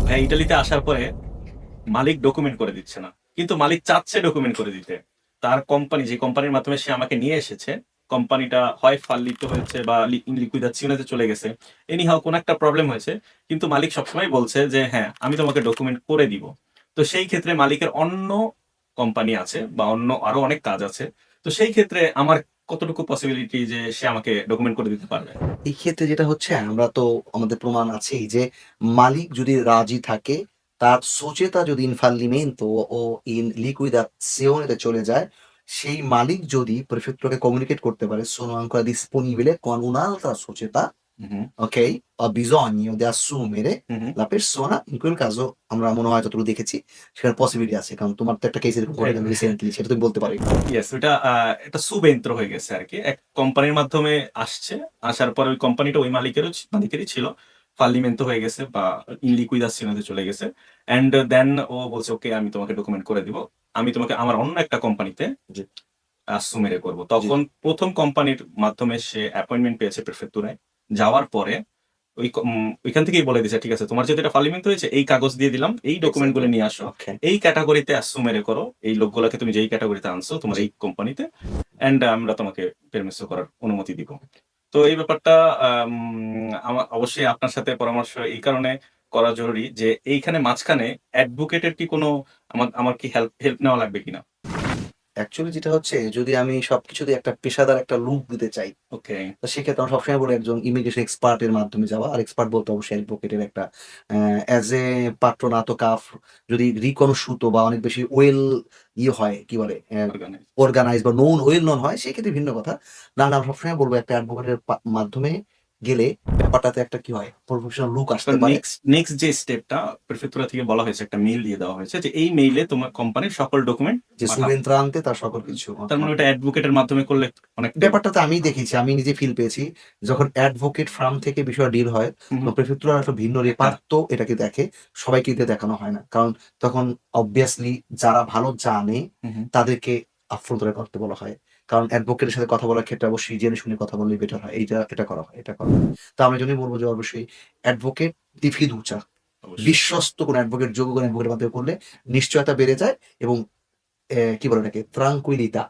ভাই ইটালিতে আসার পরে মালিক ডকুমেন্ট করে দিচ্ছে না। কিন্তু মালিক চাচ্ছে ডকুমেন্ট করে দিতে। তার কোম্পানি, যে কোম্পানির মাধ্যমে সে আমাকে নিয়ে এসেছে, কোম্পানিটা হয় ফাল্লিত হয়েছে বা লিকুইদাচ্ছিওনে চলে গেছে। এনিহাউ কোন একটা প্রবলেম হয়েছে। কিন্তু মালিক সবসময় বলছে যে, "হ্যাঁ, আমি তোমাকে ডকুমেন্ট করে দিব।" তো সেই ক্ষেত্রে মালিকের অন্য কোম্পানি আছে বা অন্য আরো অনেক কাজ আছে। তো সেই ক্ষেত্রে আমার কতটুকু পসিবিলিটি যে সে আমাকে ডকুমেন্ট করে দিতে পারবে? এই ক্ষেত্রে যেটা হচ্ছে আমরা তো আমাদের প্রমাণ আছেই যে মালিক যদি রাজি থাকে, তার società যদি in fallimento o in liquidazione তে চলে যায়, সেই মালিক যদি প্রেফেক্টুরাকে কমিউনিকেট করতে পারে sono ancora disponibile con un'altra società, who, who, okay, ho bisogno di assumere who, who. la persona, in quel caso আমরা মনে হয় যতটুকু দেখেছি সেখানে পসিবিলিটি আছে। কারণ তোমার তো একটা কেস এরকম ঘটে গেল রিসেন্টলি, সেটা তুমি বলতে পারো একটু। ইয়েস, ওইটা একটা সুবেন্ত্র হয়ে গেছে আরকি। এক কোম্পানির মাধ্যমে আসছে। আসার পরে ওই কোম্পানিটা ওই মালিকেরই ছিল। ফাল্লিমেন্তো হয়ে গেছে বা ইন লিকুইদাসিওনে তে চলে গেছে। অ্যান্ড দেন ও বলছে, "ওকে, আমি তোমাকে ডকুমেন্ট করে দিব। আমি তোমাকে আমার অন্য একটা কোম্পানিতে জি, আসুমেরে করব।" জি। তখন ১ম কোম্পানির মাধ্যমে সে অ্যাপয়েন্টমেন্ট পেয়েছে প্রেফেক্টুরায়। যাওয়ার পরে ওইখান থেকেই বলে দিছে, "ঠিক আছে, তোমার যেহেতু এটা ফালিমেন্ট হয়েছে, এই কাগজ দিয়ে দিলাম। এই ডকুমেন্ট গুলো এক্সাক্টলি। নিয়ে আসো। ওকে। এই ক্যাটেগরিতে অ্যাসুমেরে করো। এই লোকগুলাকে তুমি যেই ক্যাটেগরিতে আনছো তোমার জি। এই কোম্পানিতে, অ্যান্ড আমরা তোমাকে পেরমিসো করার অনুমতি দিব।" তো এই ব্যাপারটা অবশ্যই আপনার সাথে পরামর্শ এই কারণে করা জরুরি যে এইখানে মাঝখানে অ্যাডভোকেটের কি কোনো আমার কি হেল্প হেল্প নেওয়া লাগবে কিনা? অ্যাকচুয়ালি যেটা হচ্ছে যদি আমি সবকিছুতে একটা পেশাদার একটা লুক দিতে চাই, ওকে, তো সেক্ষেত্রে আমরা সবসময় বলি একজন ইমিগ্রেশন এক্সপার্ট এর মাধ্যমে যাওয়া। আর এক্সপার্ট বলতে অবশ্যই অ্যাডভোকেট এর একটা অ্যাজ এ patronato CAF যদি riconosciuto বা অনেক বেশি ওয়েল হয়, কি বলে? অর্গানাইজ। অর্গানাইজড বা ওয়েল নোন হয় সেক্ষেত্রে ভিন্ন কথা। নাহলে আমরা সবসময় বলব একটা অ্যাডভোকেটের মাধ্যমে গেলে ব্যাপারটাতে একটা কি হয়? প্রফেশনাল লুক এখন আসতে পারে। নেক্সট যে স্টেপটা প্রিফেক্টুরা থেকে বলা হয়েছে, একটা মেইল দিয়ে দেওয়া হয়েছে যে এই মেইলে তোমার কোম্পানির সকল ডকুমেন্ট যে পাঠাও। subentrante তার সকল কিছু। তার ওকে। মানে ওটা অ্যাডভোকেটের মাধ্যমে করলে অনেকটাই ব্যাপারটাতে আমিই দেখেছি। আমি নিজে ফিল পেয়েছি। যখন অ্যাডভোকেট ফার্ম থেকে বিষয়টা ডিল হয়, হু, হু। তখন প্রেফেক্টুরার একটা ভিন্ন একটা রেপার্তো এটাকে দেখে। সবাইকে এতে দেখানো হয় না। কারণ তখন obviously যারা ভালো জানে হু, হু। তাদেরকে আপফ্রন্ট করে করতে বলা হয়। কারণ অ্যাডভোকেটের সাথে কথা বলার ক্ষেত্রে অবশ্যই জেনে শুনে কথা বললেই বেটার হয়। এটা করা হয়, এটা করা হয়। তো আমি এজন্যই বলব যে অবশ্যই অ্যাডভোকেট দি ফিদুcia, অবশ্যই। বিশ্বস্ত কোনো অ্যাডভোকেট, যোগ্য কোনো অ্যাডভোকেটের মাধ্যমে করলে নিশ্চয়তা বেড়ে যায় এবং কি বলে ওটাকে? tranquillità,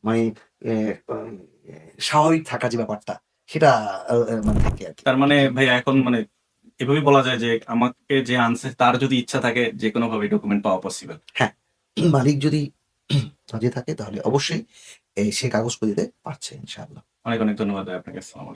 মানে এ আম স্বাভাবিক থাকার যে ব্যাপারটা, সেটা মানে থাকে আরকি। তার মানে ভাইয়া এখন মানে এভাবেই বলা যায় যে আমাকে যে আনছে তার যদি ইচ্ছা থাকে যেকোনোভাবে ডকুমেন্ট পাওয়া পসিবল। হ্যাঁ, মালিক যদি রাজি থাকে তাহলে অবশ্যই সে কাগজ করে দিতে পারছে ইনশাআল্লাহ। অনেক ধন্যবাদ ভাই আপনাকে। আসসালামু আলাইকুম।